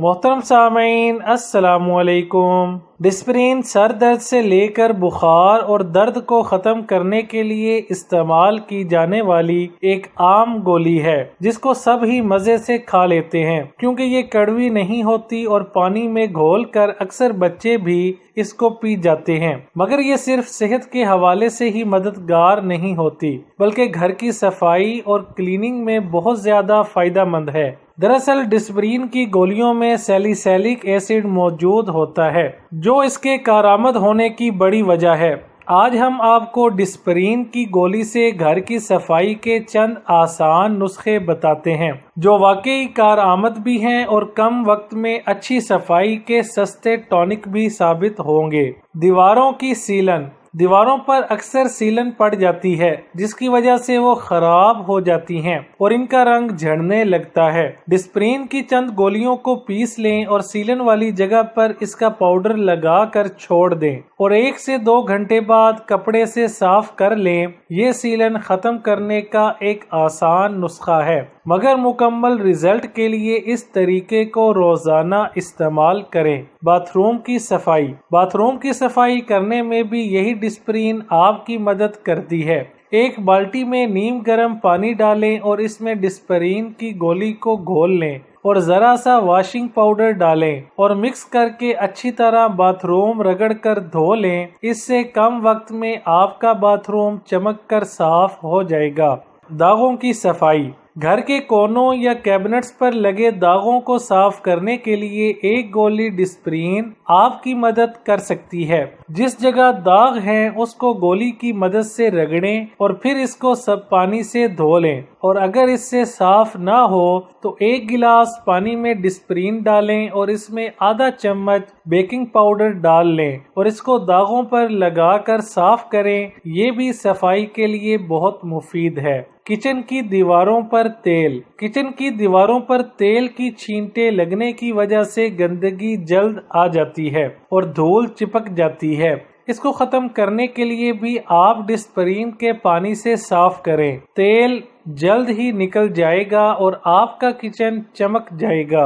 محترم سامعین السلام علیکم۔ ڈسپرین سر درد سے لے کر بخار اور درد کو ختم کرنے کے لیے استعمال کی جانے والی ایک عام گولی ہے جس کو سب ہی مزے سے کھا لیتے ہیں کیونکہ یہ کڑوی نہیں ہوتی اور پانی میں گھول کر اکثر بچے بھی اس کو پی جاتے ہیں، مگر یہ صرف صحت کے حوالے سے ہی مددگار نہیں ہوتی بلکہ گھر کی صفائی اور کلیننگ میں بہت زیادہ فائدہ مند ہے۔ دراصل ڈسپرین کی گولیوں میں سیلیسیلک ایسڈ موجود ہوتا ہے جو اس کے کارآمد ہونے کی بڑی وجہ ہے۔ آج ہم آپ کو ڈسپرین کی گولی سے گھر کی صفائی کے چند آسان نسخے بتاتے ہیں جو واقعی کارآمد بھی ہیں اور کم وقت میں اچھی صفائی کے سستے ٹونک بھی ثابت ہوں گے۔ دیواروں کی سیلن۔ دیواروں پر اکثر سیلن پڑ جاتی ہے جس کی وجہ سے وہ خراب ہو جاتی ہیں اور ان کا رنگ جھڑنے لگتا ہے۔ ڈسپرین کی چند گولیوں کو پیس لیں اور سیلن والی جگہ پر اس کا پاؤڈر لگا کر چھوڑ دیں اور 1 سے 2 گھنٹے بعد کپڑے سے صاف کر لیں۔ یہ سیلن ختم کرنے کا ایک آسان نسخہ ہے مگر مکمل رزلٹ کے لیے اس طریقے کو روزانہ استعمال کریں۔ باتھ روم کی صفائی۔ باتھ روم کی صفائی کرنے میں بھی یہی ڈسپرین آپ کی مدد کرتی ہے۔ ایک بالٹی میں نیم گرم پانی ڈالیں اور اس میں ڈسپرین کی گولی کو گھول لیں اور ذرا سا واشنگ پاؤڈر ڈالیں اور مکس کر کے اچھی طرح باتھ روم رگڑ کر دھو لیں۔ اس سے کم وقت میں آپ کا باتھ روم چمک کر صاف ہو جائے گا۔ داغوں کی صفائی۔ گھر کے کونوں یا کیبنٹس پر لگے داغوں کو صاف کرنے کے لیے ایک گولی ڈسپرین آپ کی مدد کر سکتی ہے۔ جس جگہ داغ ہیں اس کو گولی کی مدد سے رگڑیں اور پھر اس کو سب پانی سے دھو لیں اور اگر اس سے صاف نہ ہو تو 1 گلاس پانی میں ڈسپرین ڈالیں اور اس میں آدھا چمچ بیکنگ پاؤڈر ڈال لیں اور اس کو داغوں پر لگا کر صاف کریں۔ یہ بھی صفائی کے لیے بہت مفید ہے۔ کچن کی دیواروں پر تیل۔ کچن کی دیواروں پر تیل کی چھینٹیں لگنے کی وجہ سے گندگی جلد آ جاتی ہے اور دھول چپک جاتی ہے۔ اس کو ختم کرنے کے لیے بھی آپ ڈسپرین کے پانی سے صاف کریں۔ تیل جلد ہی نکل جائے گا اور آپ کا کچن چمک جائے گا۔